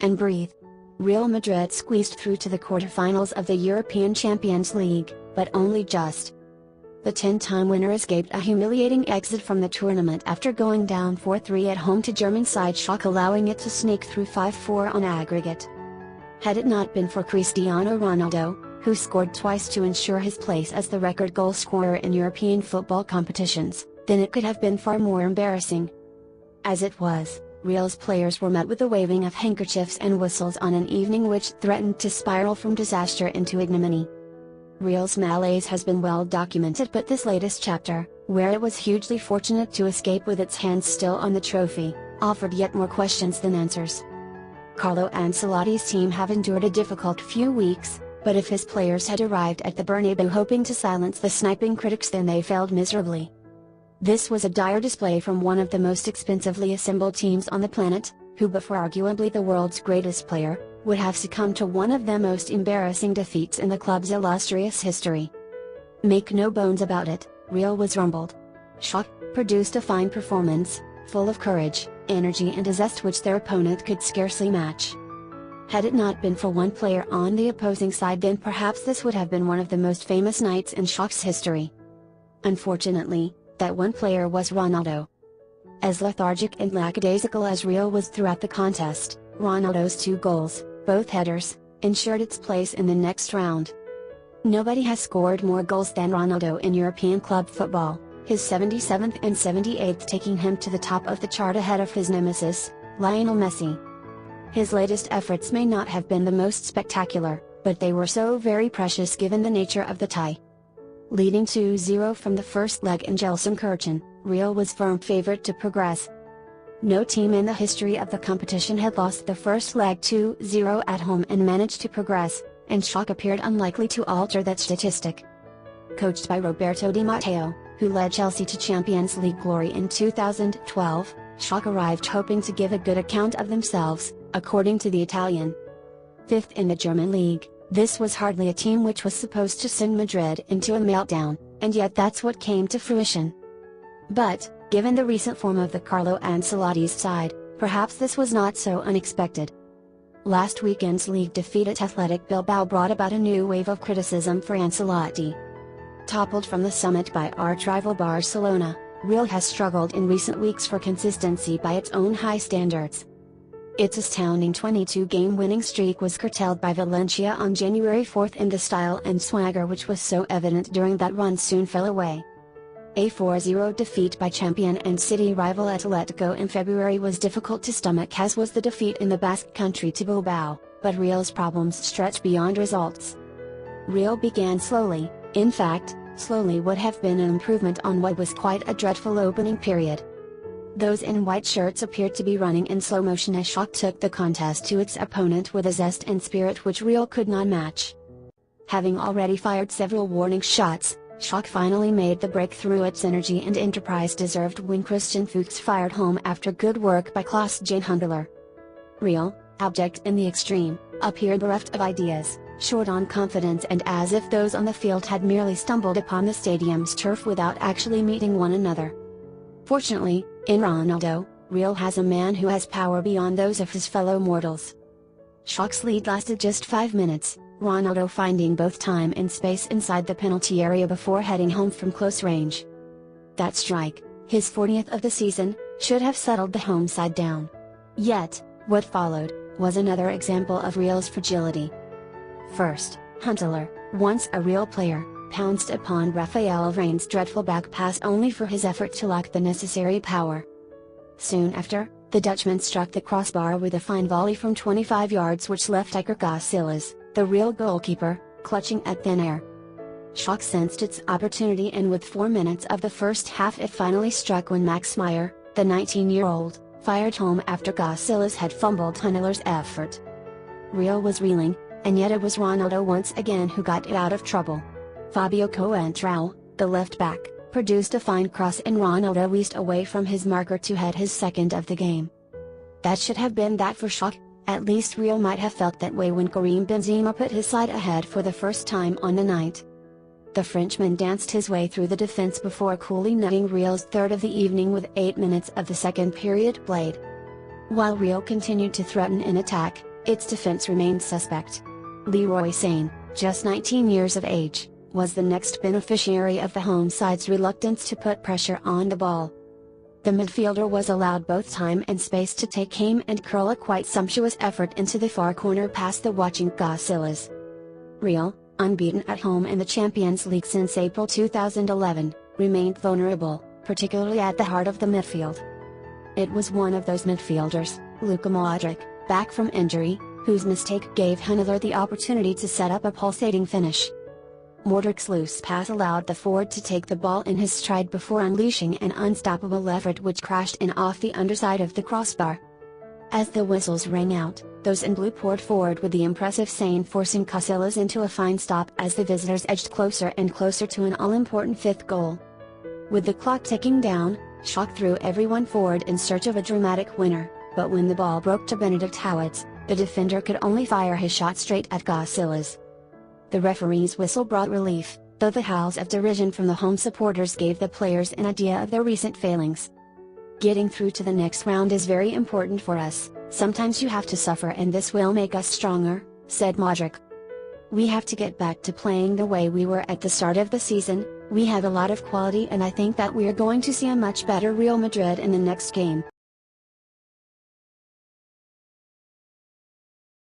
and breathe. Real Madrid squeezed through to the quarterfinals of the European Champions League, but only just. The 10-time winner escaped a humiliating exit from the tournament after going down 4-3 at home to German side Schalke, allowing it to sneak through 5-4 on aggregate. Had it not been for Cristiano Ronaldo, who scored twice to ensure his place as the record goalscorer in European football competitions, then it could have been far more embarrassing. As it was, Real's players were met with the waving of handkerchiefs and whistles on an evening which threatened to spiral from disaster into ignominy. Real's malaise has been well documented, but this latest chapter, where it was hugely fortunate to escape with its hands still on the trophy, offered yet more questions than answers. Carlo Ancelotti's team have endured a difficult few weeks, but if his players had arrived at the Bernabeu hoping to silence the sniping critics, then they failed miserably. This was a dire display from one of the most expensively assembled teams on the planet, who but for arguably the world's greatest player, would have succumbed to one of the most embarrassing defeats in the club's illustrious history. Make no bones about it, Real was rumbled. Schalke produced a fine performance, full of courage, energy and a zest which their opponent could scarcely match. Had it not been for one player on the opposing side, then perhaps this would have been one of the most famous nights in Schalke's history. Unfortunately, that one player was Ronaldo. As lethargic and lackadaisical as Real was throughout the contest, Ronaldo's 2 goals, both headers, ensured its place in the next round. Nobody has scored more goals than Ronaldo in European club football, his 77th and 78th taking him to the top of the chart ahead of his nemesis, Lionel Messi. His latest efforts may not have been the most spectacular, but they were so very precious given the nature of the tie. Leading 2-0 from the first leg in Gelsenkirchen, Real was firm favorite to progress. No team in the history of the competition had lost the first leg 2-0 at home and managed to progress, and Schalke appeared unlikely to alter that statistic. Coached by Roberto Di Matteo, who led Chelsea to Champions League glory in 2012, Schalke arrived hoping to give a good account of themselves, according to the Italian. 5th in the German league, this was hardly a team which was supposed to send Madrid into a meltdown, and yet that's what came to fruition. But, given the recent form of the Carlo Ancelotti's side, perhaps this was not so unexpected. Last weekend's league defeat at Athletic Bilbao brought about a new wave of criticism for Ancelotti. Toppled from the summit by arch-rival Barcelona, Real has struggled in recent weeks for consistency by its own high standards. Its astounding 22-game winning streak was curtailed by Valencia on January 4th, and the style and swagger which was so evident during that run soon fell away. A 4-0 defeat by champion and city rival Atletico in February was difficult to stomach, as was the defeat in the Basque Country to Bilbao, but Real's problems stretch beyond results. Real began slowly, in fact, slowly would have been an improvement on what was quite a dreadful opening period. Those in white shirts appeared to be running in slow motion as Schalke took the contest to its opponent with a zest and spirit which Real could not match. Having already fired several warning shots, Schalke finally made the breakthrough. Its energy and enterprise deserved when Christian Fuchs fired home after good work by Klaus-Jan Huntelaar. Real, abject in the extreme, appeared bereft of ideas, short on confidence, and as if those on the field had merely stumbled upon the stadium's turf without actually meeting one another. Fortunately, in Ronaldo, Real has a man who has power beyond those of his fellow mortals. Schalke's lead lasted just 5 minutes, Ronaldo finding both time and space inside the penalty area before heading home from close range. That strike, his 40th of the season, should have settled the home side down. Yet, what followed, was another example of Real's fragility. First, Huntelaar, once a Real player, pounced upon Raphael Varane's dreadful back pass only for his effort to lack the necessary power. Soon after, the Dutchman struck the crossbar with a fine volley from 25 yards which left Iker Casillas, the Real goalkeeper, clutching at thin air. Schalke sensed its opportunity, and with 4 minutes of the first half it finally struck when Max Meyer, the 19-year-old, fired home after Casillas had fumbled Huntelaar's effort. Real was reeling, and yet it was Ronaldo once again who got it out of trouble. Fabio Coentrão, the left-back, produced a fine cross and Ronaldo eased away from his marker to head his second of the game. That should have been that for Schalke. At least Real might have felt that way when Karim Benzema put his side ahead for the first time on the night. The Frenchman danced his way through the defense before coolly netting Real's third of the evening with 8 minutes of the second period played. While Real continued to threaten in attack, Its defense remained suspect. Leroy Sane, just 19 years of age, was the next beneficiary of the home side's reluctance to put pressure on the ball. The midfielder was allowed both time and space to take aim and curl a quite sumptuous effort into the far corner past the watching Casillas. Real, unbeaten at home in the Champions League since April 2011, remained vulnerable, particularly at the heart of the midfield. It was one of those midfielders, Luka Modric, back from injury, whose mistake gave another the opportunity to set up a pulsating finish. Modric's loose pass allowed the forward to take the ball in his stride before unleashing an unstoppable effort which crashed in off the underside of the crossbar. As the whistles rang out, those in blue poured forward with the impressive Sane forcing Casillas into a fine stop as the visitors edged closer and closer to an all-important fifth goal. With the clock ticking down, Schalke threw everyone forward in search of a dramatic winner, but when the ball broke to Benedikt Howitz, the defender could only fire his shot straight at Casillas. The referee's whistle brought relief, though the howls of derision from the home supporters gave the players an idea of their recent failings. Getting through to the next round is very important for us, sometimes you have to suffer and this will make us stronger, said Modric. We have to get back to playing the way we were at the start of the season. We have a lot of quality and I think that we are going to see a much better Real Madrid in the next game.